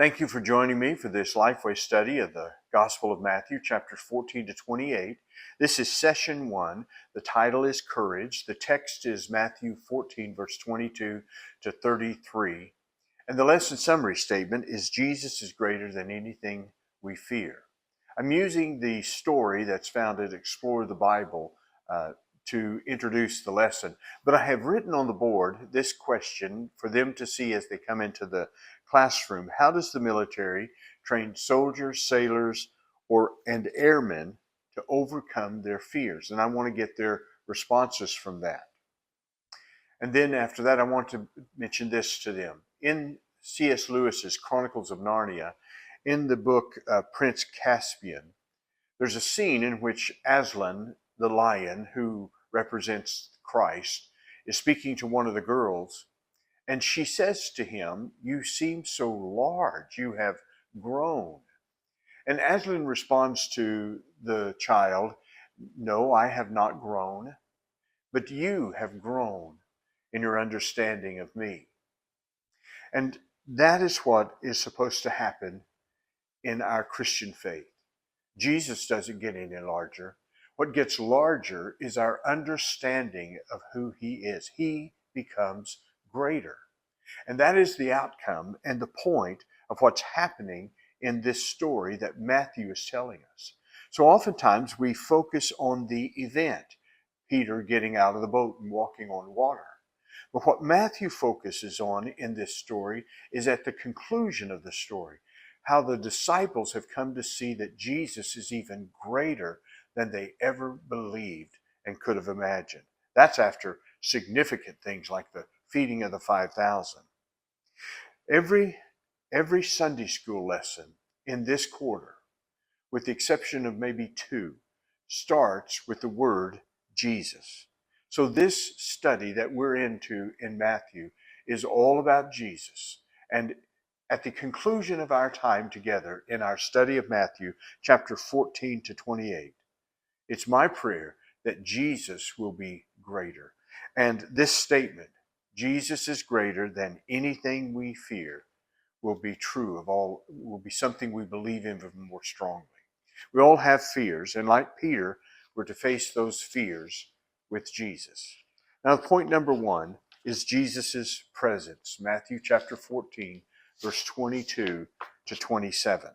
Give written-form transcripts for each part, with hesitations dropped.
Thank you for joining me for this Lifeway study of the Gospel of Matthew, chapters 14 to 28. This is session 1. The title is Courage. The text is Matthew 14, verse 22 to 33. And the lesson summary statement is Jesus is greater than anything we fear. I'm using the story that's found at Explore the Bible to introduce the lesson, but I have written on the board this question for them to see as they come into the classroom. How does the military train soldiers, sailors, and airmen to overcome their fears? And I want to get their responses from that. And then after that, I want to mention this to them. In C.S. Lewis's Chronicles of Narnia, in the book Prince Caspian, there's a scene in which Aslan, the lion who represents Christ, is speaking to one of the girls, and she says to him, "You seem so large, you have grown." And Aslan responds to the child, "No, I have not grown, but you have grown in your understanding of me." And that is what is supposed to happen in our Christian faith. Jesus doesn't get any larger. What gets larger is our understanding of who he is. He becomes greater. And that is the outcome and the point of what's happening in this story that Matthew is telling us. So oftentimes we focus on the event, Peter getting out of the boat and walking on water. But what Matthew focuses on in this story is at the conclusion of the story, how the disciples have come to see that Jesus is even greater than they ever believed and could have imagined. That's after significant things like the feeding of the 5,000. Every Sunday school lesson in this quarter, with the exception of maybe 2, starts with the word Jesus. So this study that we're into in Matthew is all about Jesus. And at the conclusion of our time together in our study of Matthew, chapter 14 to 28, it's my prayer that Jesus will be greater. And this statement, Jesus is greater than anything we fear, will be true of all, will be something we believe in even more strongly. We all have fears, and like Peter, we're to face those fears with Jesus. Now, point number 1 is Jesus' presence. Matthew chapter 14, verse 22 to 27.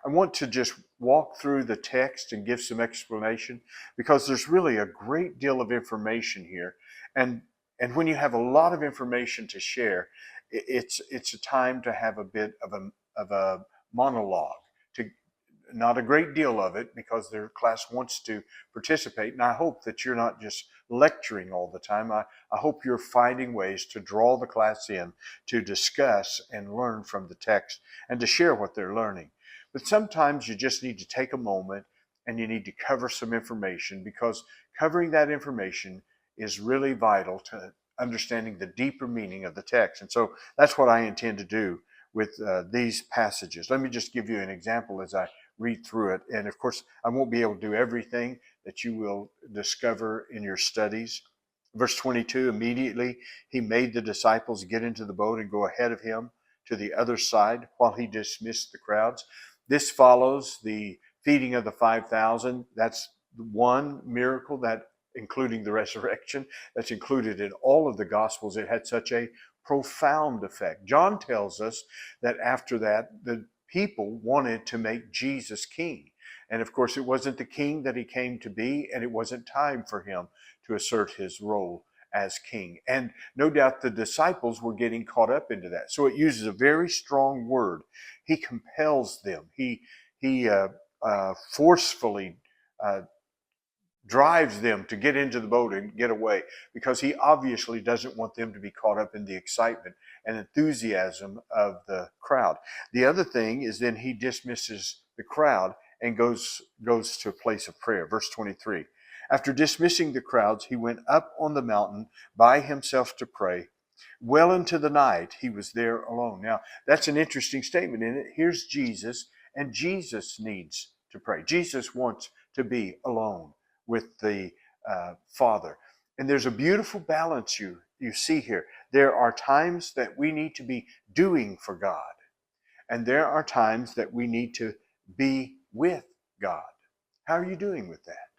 I want to just walk through the text and give some explanation because there's really a great deal of information here. And when you have a lot of information to share, it's a time to have a bit of a monologue. Not a great deal of it because their class wants to participate. And I hope that you're not just lecturing all the time. I hope you're finding ways to draw the class in to discuss and learn from the text and to share what they're learning. But sometimes you just need to take a moment and you need to cover some information because covering that information is really vital to understanding the deeper meaning of the text. And so that's what I intend to do with these passages. Let me just give you an example as I read through it. And of course, I won't be able to do everything that you will discover in your studies. Verse 22, immediately he made the disciples get into the boat and go ahead of him to the other side while he dismissed the crowds. This follows the feeding of the 5,000. That's one miracle that, including the resurrection, that's included in all of the Gospels. It had such a profound effect. John tells us that after that, the people wanted to make Jesus king. And of course, it wasn't the king that he came to be, and it wasn't time for him to assert his role as king. And no doubt the disciples were getting caught up into that. So it uses a very strong word. He compels them. He forcefully drives them to get into the boat and get away because he obviously doesn't want them to be caught up in the excitement and enthusiasm of the crowd. The other thing is then he dismisses the crowd and goes to a place of prayer. Verse 23. After dismissing the crowds, he went up on the mountain by himself to pray. Well into the night, he was there alone. Now, that's an interesting statement in it. Here's Jesus, and Jesus needs to pray. Jesus wants to be alone with the Father. And there's a beautiful balance you see here. There are times that we need to be doing for God. And there are times that we need to be with God. How are you doing with that?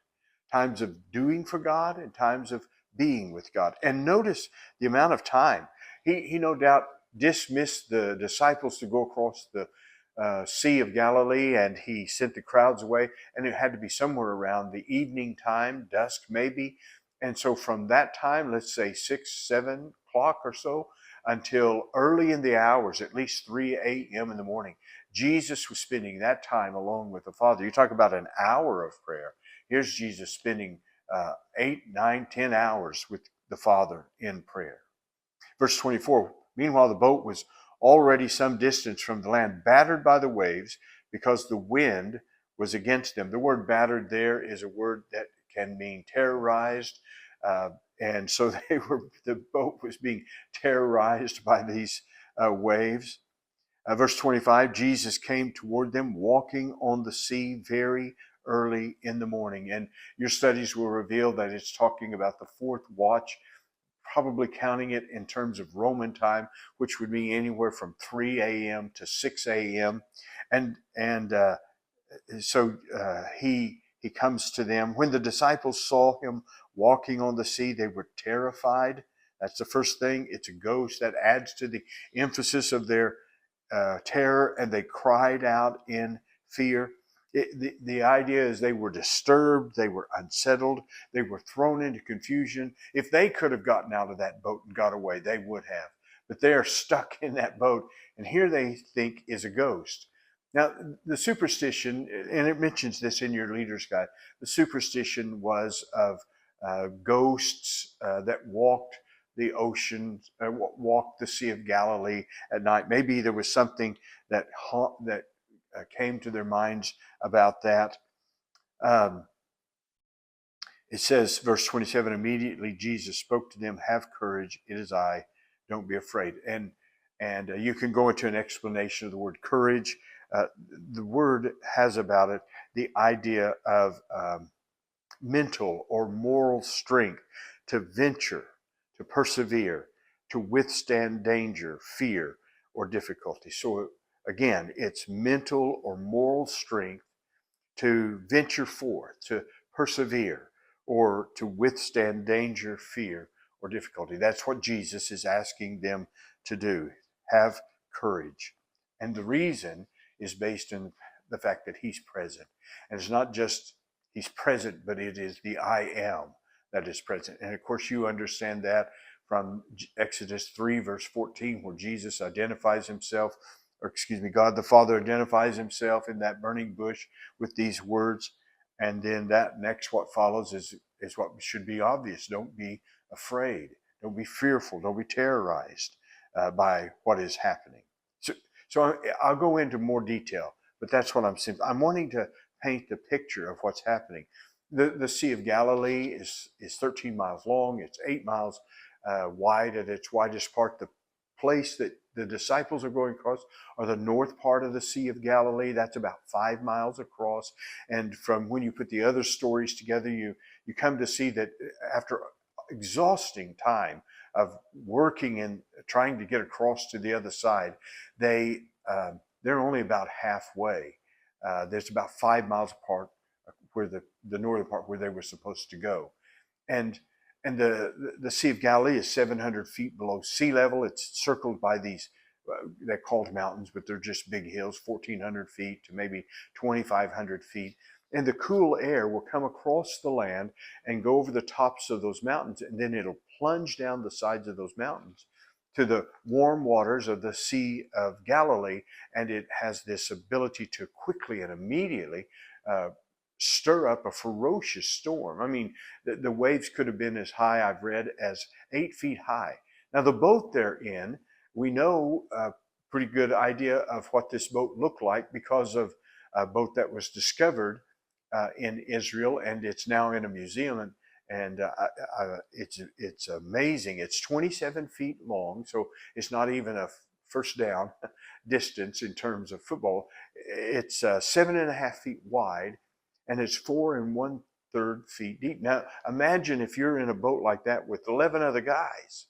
Times of doing for God and times of being with God. And notice the amount of time. He no doubt dismissed the disciples to go across the Sea of Galilee, and he sent the crowds away, and it had to be somewhere around the evening time, dusk maybe. And so from that time, let's say 6, 7 o'clock or so, until early in the hours, at least 3 a.m. in the morning, Jesus was spending that time alone with the Father. You talk about an hour of prayer. Here's Jesus spending 8, 9, 10 hours with the Father in prayer. Verse 24, meanwhile the boat was already some distance from the land, battered by the waves, because the wind was against them. The word battered there is a word that can mean terrorized. And so the boat was being terrorized by these waves. Verse 25, Jesus came toward them walking on the sea very early in the morning. And your studies will reveal that it's talking about the fourth watch, probably counting it in terms of Roman time, which would be anywhere from 3 a.m. to 6 a.m. So he comes to them. When the disciples saw him walking on the sea, they were terrified. That's the first thing. It's a ghost. That adds to the emphasis of their terror, and they cried out in fear. The idea is they were disturbed, they were unsettled, they were thrown into confusion. If they could have gotten out of that boat and got away, they would have. But they are stuck in that boat, and here they think is a ghost. Now, the superstition, and it mentions this in your leader's guide, the superstition was of ghosts that walked the ocean, walked the Sea of Galilee at night. Maybe there was something that came to their minds about that. It says, verse 27, immediately Jesus spoke to them, have courage, it is I, don't be afraid. And you can go into an explanation of the word courage. The word has about it the idea of mental or moral strength to venture, to persevere, to withstand danger, fear, or difficulty. So again, it's mental or moral strength to venture forth, to persevere, or to withstand danger, fear, or difficulty. That's what Jesus is asking them to do. Have courage. And the reason is based on the fact that he's present. And it's not just he's present, but it is the I am that is present. And of course, you understand that from Exodus 3, verse 14, where Jesus identifies himself, God the Father identifies himself in that burning bush with these words. And then that next, what follows is what should be obvious. Don't be afraid. Don't be fearful. Don't be terrorized by what is happening. So I'll go into more detail, but that's what I'm saying. I'm wanting to paint the picture of what's happening. The Sea of Galilee is 13 miles long. It's 8 miles wide at its widest part. The place that the disciples are going across are the north part of the Sea of Galilee. That's about 5 miles across. And from when you put the other stories together, you come to see that after exhausting time of working and trying to get across to the other side, they're only about halfway. There's about 5 miles apart where the northern part where they were supposed to go. And the Sea of Galilee is 700 feet below sea level. It's circled by these, they're called mountains, but they're just big hills, 1,400 feet to maybe 2,500 feet. And the cool air will come across the land and go over the tops of those mountains, and then it'll plunge down the sides of those mountains to the warm waters of the Sea of Galilee. And it has this ability to quickly and immediately stir up a ferocious storm. I mean, the waves could have been as high, I've read, as 8 feet high. Now, the boat they're in, we know a pretty good idea of what this boat looked like because of a boat that was discovered in Israel, and it's now in a museum. And it's amazing. It's 27 feet long, so it's not even a first down distance in terms of football. It's 7.5 feet wide, and it's 4 1/3 feet deep. Now, imagine if you're in a boat like that with 11 other guys,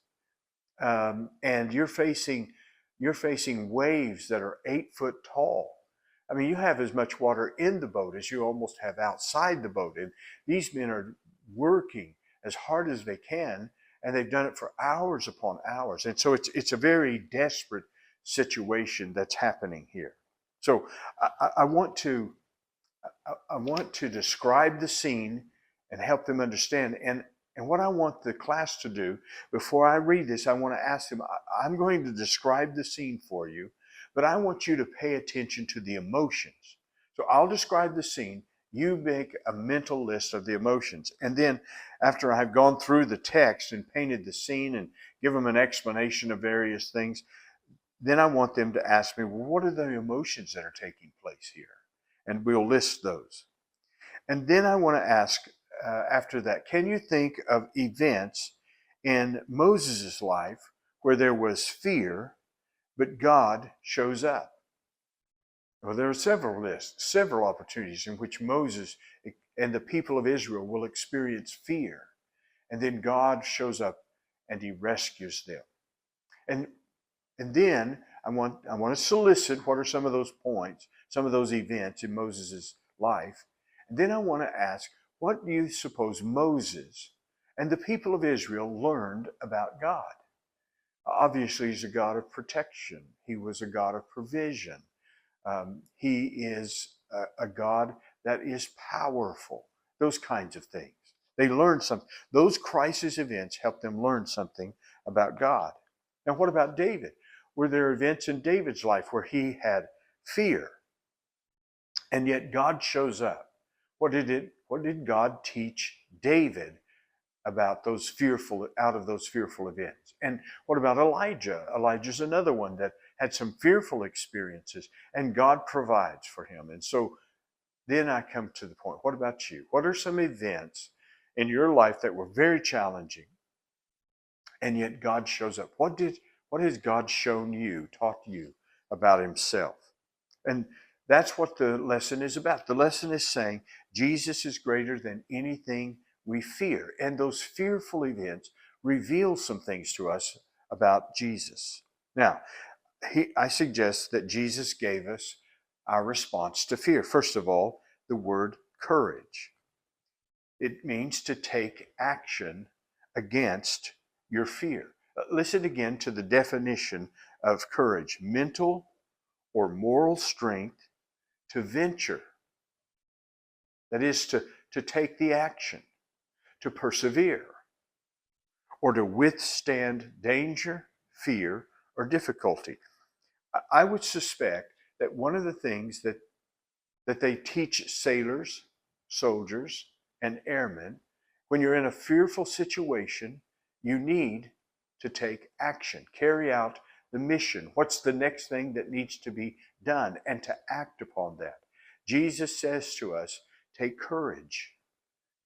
and you're facing You're facing waves that are 8 foot tall. I mean, you have as much water in the boat as you almost have outside the boat. And these men are working as hard as they can, and they've done it for hours upon hours. And so it's a very desperate situation that's happening here. So I want to describe the scene and help them understand. And what I want the class to do, before I read this, I want to ask them, I'm going to describe the scene for you, but I want you to pay attention to the emotions. So I'll describe the scene. You make a mental list of the emotions. And then after I've gone through the text and painted the scene and give them an explanation of various things, then I want them to ask me, well, what are the emotions that are taking place here? And we'll list those. And then I want to ask, after that, can you think of events in Moses' life where there was fear, but God shows up? Well, there are several opportunities in which Moses and the people of Israel will experience fear, and then God shows up and he rescues them. And then I want to solicit what are some of those points, some of those events in Moses' life. And then I want to ask, what do you suppose Moses and the people of Israel learned about God? Obviously, he's a God of protection. He was a God of provision. He is a God that is powerful. Those kinds of things. They learned something. Those crisis events helped them learn something about God. Now, what about David? Were there events in David's life where he had fear, and yet God shows up? What did God teach David about those fearful events? And what about Elijah? Elijah's another one that had some fearful experiences, and God provides for him. And so then I come to the point, what about you? What are some events in your life that were very challenging, and yet God shows up? What has God shown you, taught you about himself? And that's what the lesson is about. The lesson is saying Jesus is greater than anything we fear. And those fearful events reveal some things to us about Jesus. Now, I suggest that Jesus gave us our response to fear. First of all, the word courage. It means to take action against your fear. Listen again to the definition of courage: mental or moral strength to venture. That is to take the action, to persevere, or to withstand danger, fear, or difficulty. I would suspect that one of the things that they teach sailors, soldiers, and airmen, when you're in a fearful situation, you need to take action, carry out the mission. What's the next thing that needs to be done, and to act upon that? Jesus says to us, take courage,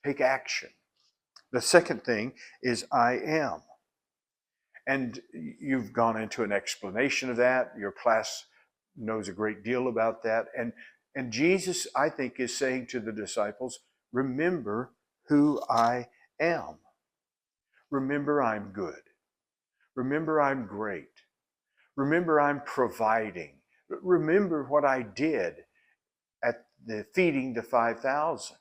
take action. The second thing is I am. And you've gone into an explanation of that. Your class knows a great deal about that. And Jesus, I think, is saying to the disciples, remember who I am. Remember I'm good. Remember I'm great. Remember I'm providing. Remember what I did at the feeding the 5,000.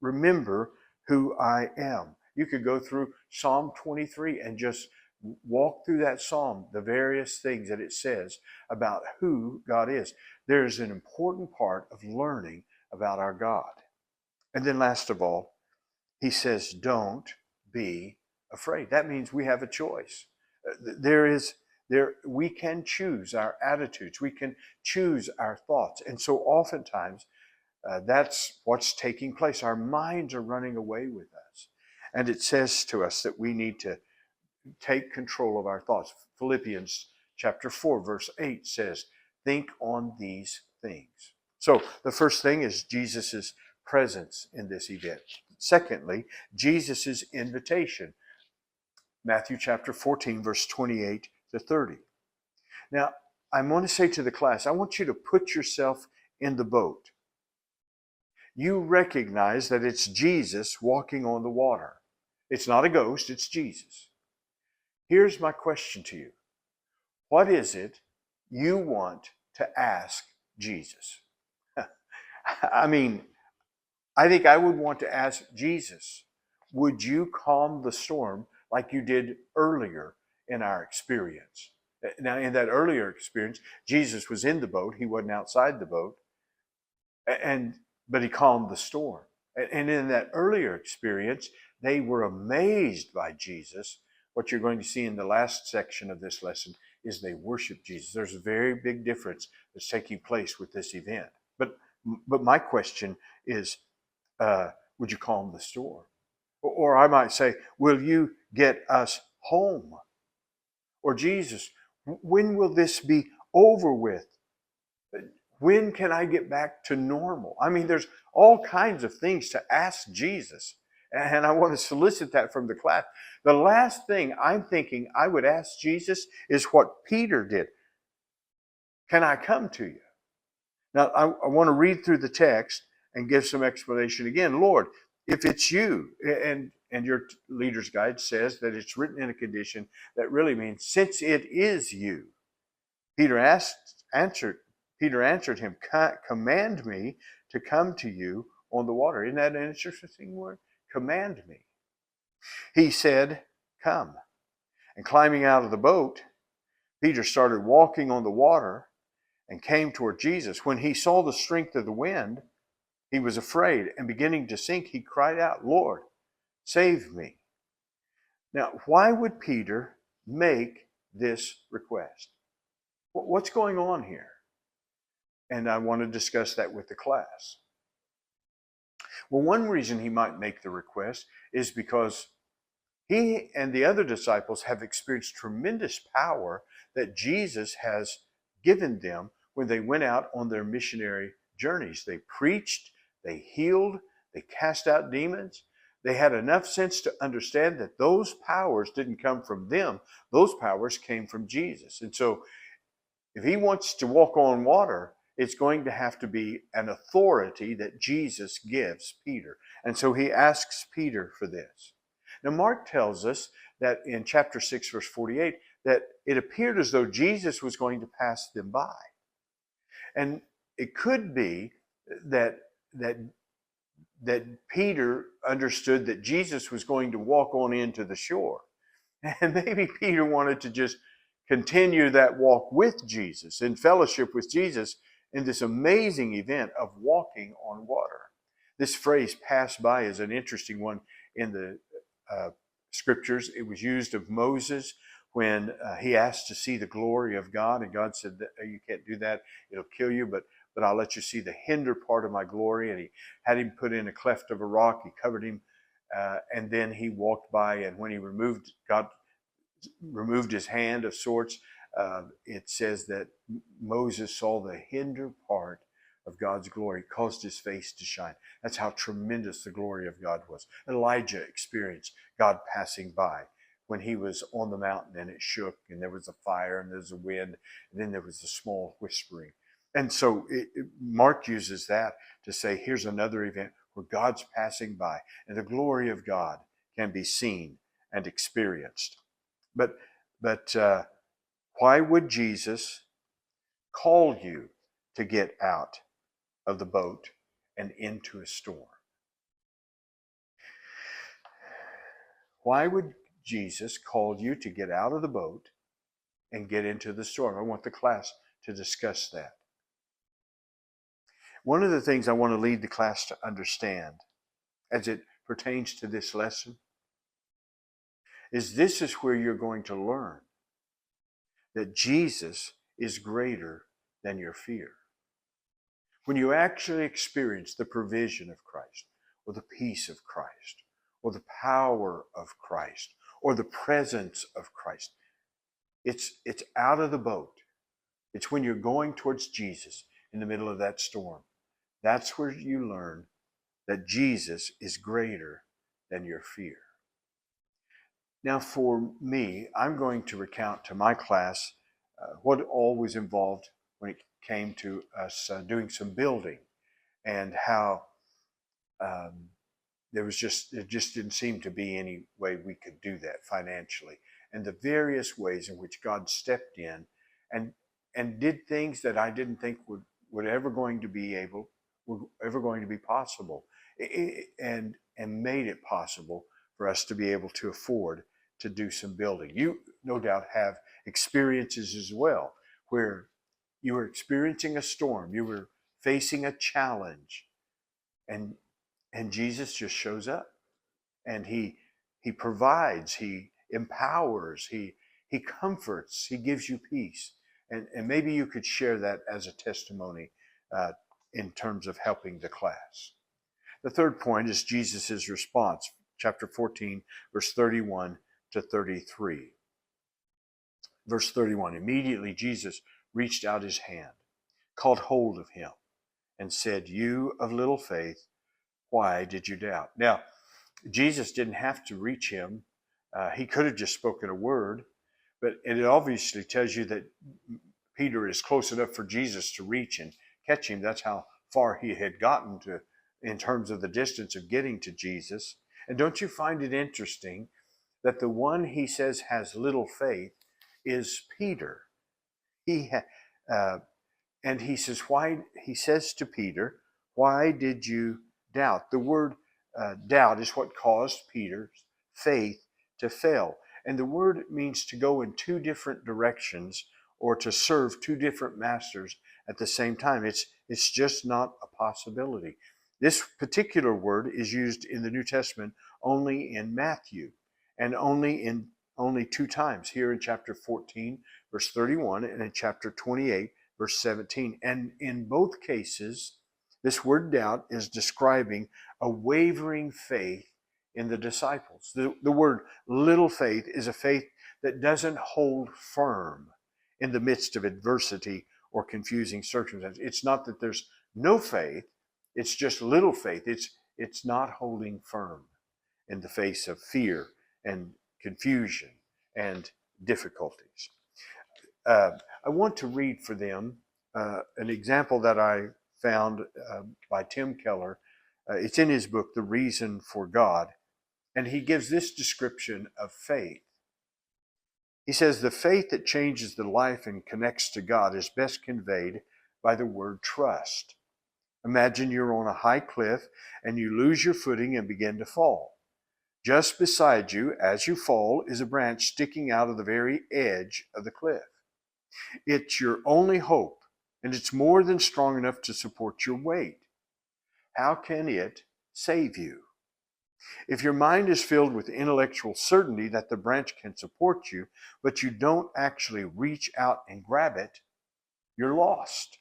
Remember who I am. You could go through Psalm 23 and just walk through that psalm, the various things that it says about who God is. There's an important part of learning about our God. And then last of all, he says, don't be afraid. That means we have a choice. We can choose our attitudes. We can choose our thoughts. And so oftentimes, that's what's taking place. Our minds are running away with us. And it says to us that we need to take control of our thoughts. Philippians chapter 4, verse 8 says, think on these things. So the first thing is Jesus' presence in this event. Secondly, Jesus' invitation. Matthew chapter 14, verse 28 to 30. Now, I want to say to the class, I want you to put yourself in the boat. You recognize that it's Jesus walking on the water. It's not a ghost, it's Jesus. Here's my question to you. What is it you want to ask Jesus? I mean, I think I would want to ask Jesus, would you calm the storm like you did earlier in our experience? Now, in that earlier experience, Jesus was in the boat. He wasn't outside the boat. But he calmed the storm. And in that earlier experience, they were amazed by Jesus. What you're going to see in the last section of this lesson is they worship Jesus. There's a very big difference that's taking place with this event. But my question is, would you calm the storm? Or I might say, will you get us home? Or Jesus, when will this be over with? When can I get back to normal? I mean, there's all kinds of things to ask Jesus. And I want to solicit that from the class. The last thing I'm thinking I would ask Jesus is what Peter did. Can I come to you? Now, I want to read through the text and give some explanation again. Lord, if it's you, and your leader's guide says that it's written in a condition that really means, since it is you. Peter answered him, command me to come to you on the water. Isn't that an interesting word? Command me. He said, come. And climbing out of the boat, Peter started walking on the water and came toward Jesus. When he saw the strength of the wind, he was afraid, and beginning to sink, he cried out, Lord, save me. Now, why would Peter make this request? What's going on here? And I want to discuss that with the class. Well, one reason he might make the request is because he and the other disciples have experienced tremendous power that Jesus has given them when they went out on their missionary journeys. They preached, they healed, they cast out demons. They had enough sense to understand that those powers didn't come from them. Those powers came from Jesus. And so if he wants to walk on water, it's going to have to be an authority that Jesus gives Peter. And so he asks Peter for this. Now, Mark tells us that in chapter 6, verse 48, that it appeared as though Jesus was going to pass them by. And it could be that Peter understood that Jesus was going to walk on into the shore. And maybe Peter wanted to just continue that walk with Jesus, in fellowship with Jesus, in this amazing event of walking on water. This phrase, pass by, is an interesting one in the scriptures. It was used of Moses when he asked to see the glory of God, and God said, you can't do that, it'll kill you, but I'll let you see the hinder part of my glory. And he had him put in a cleft of a rock, he covered him, and then he walked by, and when God removed his hand of sorts, it says that Moses saw the hinder part of God's glory, caused his face to shine. That's how tremendous the glory of God was. Elijah experienced God passing by when he was on the mountain, and it shook, and there was a fire, and there was a wind, and then there was a small whispering. And so Mark uses that to say, here's another event where God's passing by, and the glory of God can be seen and experienced. But why would Jesus call you to get out of the boat and into a storm? Why would Jesus call you to get out of the boat and get into the storm? I want the class to discuss that. One of the things I want to lead the class to understand as it pertains to this lesson is this is where you're going to learn that Jesus is greater than your fear. When you actually experience the provision of Christ, or the peace of Christ, or the power of Christ, or the presence of Christ, it's out of the boat. It's when you're going towards Jesus in the middle of that storm. That's where you learn that Jesus is greater than your fear. Now, for me, I'm going to recount to my class what all was involved when it came to us doing some building, and how it just didn't seem to be any way we could do that financially, and the various ways in which God stepped in and and did things that I didn't think would ever going to be possible, and made it possible for us to be able to afford to do some building. You no doubt have experiences as well where you were experiencing a storm, you were facing a challenge, and Jesus just shows up, and he provides, he empowers, he comforts, he gives you peace. And maybe you could share that as a testimony in terms of helping the class. The third point is Jesus' response, chapter 14, verse 31 to 33. Verse 31, immediately Jesus reached out his hand, caught hold of him, and said, "You of little faith, why did you doubt?" Now, Jesus didn't have to reach him. He could have just spoken a word, but it obviously tells you that Peter is close enough for Jesus to reach and catch him. That's how far he had gotten to in terms of the distance of getting to Jesus. And don't you find it interesting that the one he says has little faith is Peter? And he says, why? He says to Peter, "Why did you doubt?" The word doubt is what caused Peter's faith to fail. And the word means to go in two different directions or to serve two different masters at the same time. It's just not a possibility. This particular word is used in the New Testament only in Matthew, and only two times, here in chapter 14, verse 31, and in chapter 28, verse 17. And in both cases, this word doubt is describing a wavering faith in the disciples. The word little faith is a faith that doesn't hold firm in the midst of adversity or confusing circumstances. It's not that there's no faith, it's just little faith. It's not holding firm in the face of fear and confusion and difficulties. I want to read for them an example that I found by Tim Keller. It's in his book, The Reason for God, and he gives this description of faith. He says, "The faith that changes the life and connects to God is best conveyed by the word trust. Imagine you're on a high cliff and you lose your footing and begin to fall. Just beside you, as you fall, is a branch sticking out of the very edge of the cliff. It's your only hope, and it's more than strong enough to support your weight. How can it save you? If your mind is filled with intellectual certainty that the branch can support you, but you don't actually reach out and grab it, you're lost.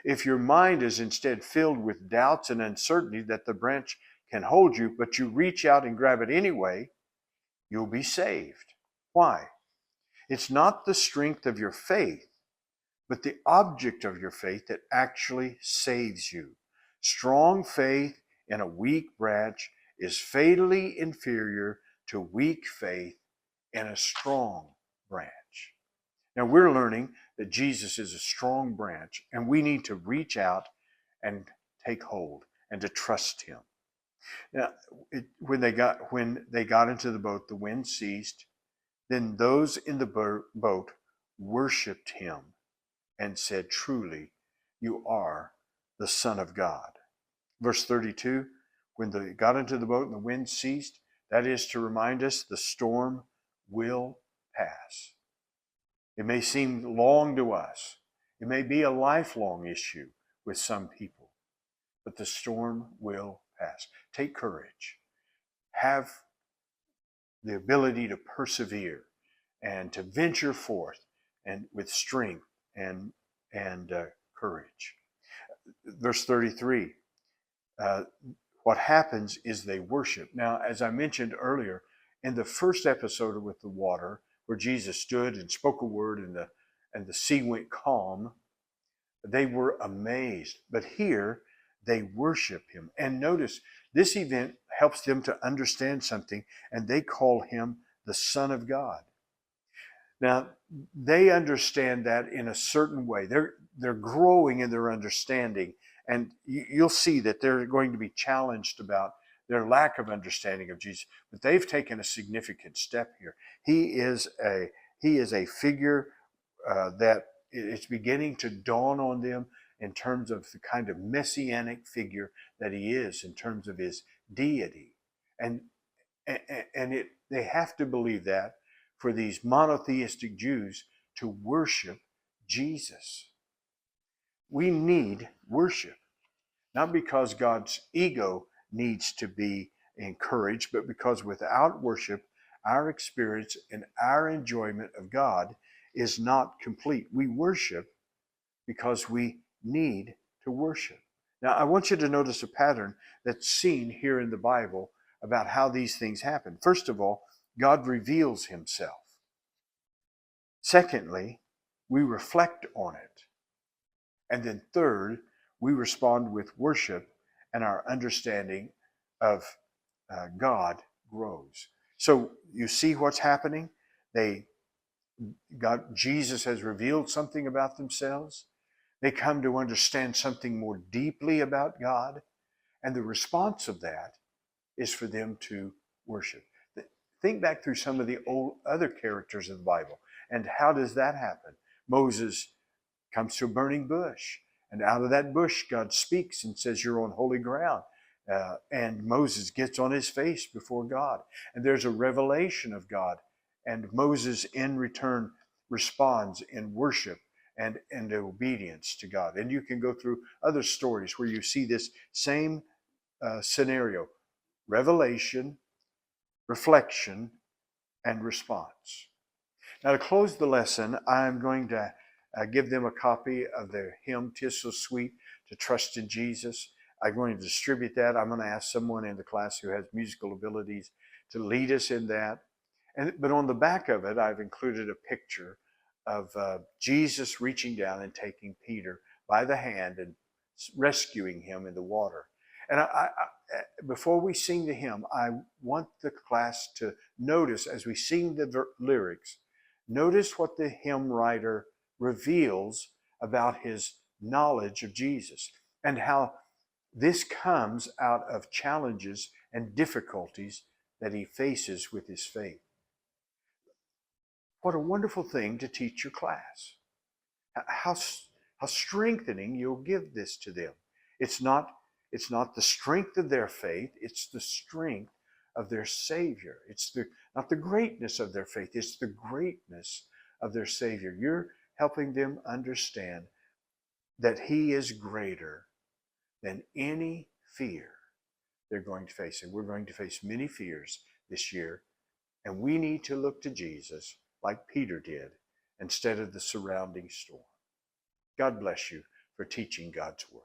If your mind is instead filled with doubts and uncertainty that the branch can hold you, but you reach out and grab it anyway, you'll be saved. Why? It's not the strength of your faith, but the object of your faith that actually saves you. Strong faith in a weak branch is fatally inferior to weak faith in a strong branch." Now we're learning that Jesus is a strong branch, and we need to reach out and take hold and to trust him. Now, when they got into the boat, the wind ceased. Then those in the boat worshiped him and said, "Truly, you are the Son of God." Verse 32, when they got into the boat and the wind ceased, that is to remind us the storm will pass. It may seem long to us. It may be a lifelong issue with some people, but the storm will pass. Take courage. Have the ability to persevere and to venture forth and with strength and courage. Verse 33, what happens is they worship. Now, as I mentioned earlier, in the first episode with the water, where Jesus stood and spoke a word and the sea went calm, they were amazed. But here, they worship him. And notice, this event helps them to understand something, and they call him the Son of God. Now, they understand that in a certain way. They're growing in their understanding, and you'll see that they're going to be challenged about their lack of understanding of Jesus. But they've taken a significant step here. He is a figure that it's beginning to dawn on them in terms of the kind of messianic figure that he is, in terms of his deity. And they have to believe that for these monotheistic Jews to worship Jesus. We need worship, not because God's ego needs to be encouraged, but because without worship, our experience and our enjoyment of God is not complete. We worship because we need to worship. Now, I want you to notice a pattern that's seen here in the Bible about how these things happen. First of all, God reveals himself. Secondly, we reflect on it. And then third, we respond with worship, and our understanding of God grows. So you see what's happening? Jesus has revealed something about themselves. They come to understand something more deeply about God. And the response of that is for them to worship. Think back through some of the other characters in the Bible. And how does that happen? Moses comes to a burning bush. And out of that bush, God speaks and says, you're on holy ground. And Moses gets on his face before God. And there's a revelation of God. And Moses, in return, responds in worship and obedience to God. And you can go through other stories where you see this same scenario: revelation, reflection, and response. Now, to close the lesson, I'm going to give them a copy of the hymn, "'Tis So Sweet to Trust in Jesus." I'm going to distribute that. I'm going to ask someone in the class who has musical abilities to lead us in that. But on the back of it, I've included a picture of Jesus reaching down and taking Peter by the hand and rescuing him in the water. And before we sing the hymn, I want the class to notice, as we sing the lyrics, notice what the hymn writer reveals about his knowledge of Jesus and how this comes out of challenges and difficulties that he faces with his faith. What a wonderful thing to teach your class. How strengthening you'll give this to them. It's not the strength of their faith, it's the strength of their Savior. It's not the greatness of their faith, it's the greatness of their Savior. You're helping them understand that he is greater than any fear they're going to face. And we're going to face many fears this year. And we need to look to Jesus like Peter did instead of the surrounding storm. God bless you for teaching God's Word.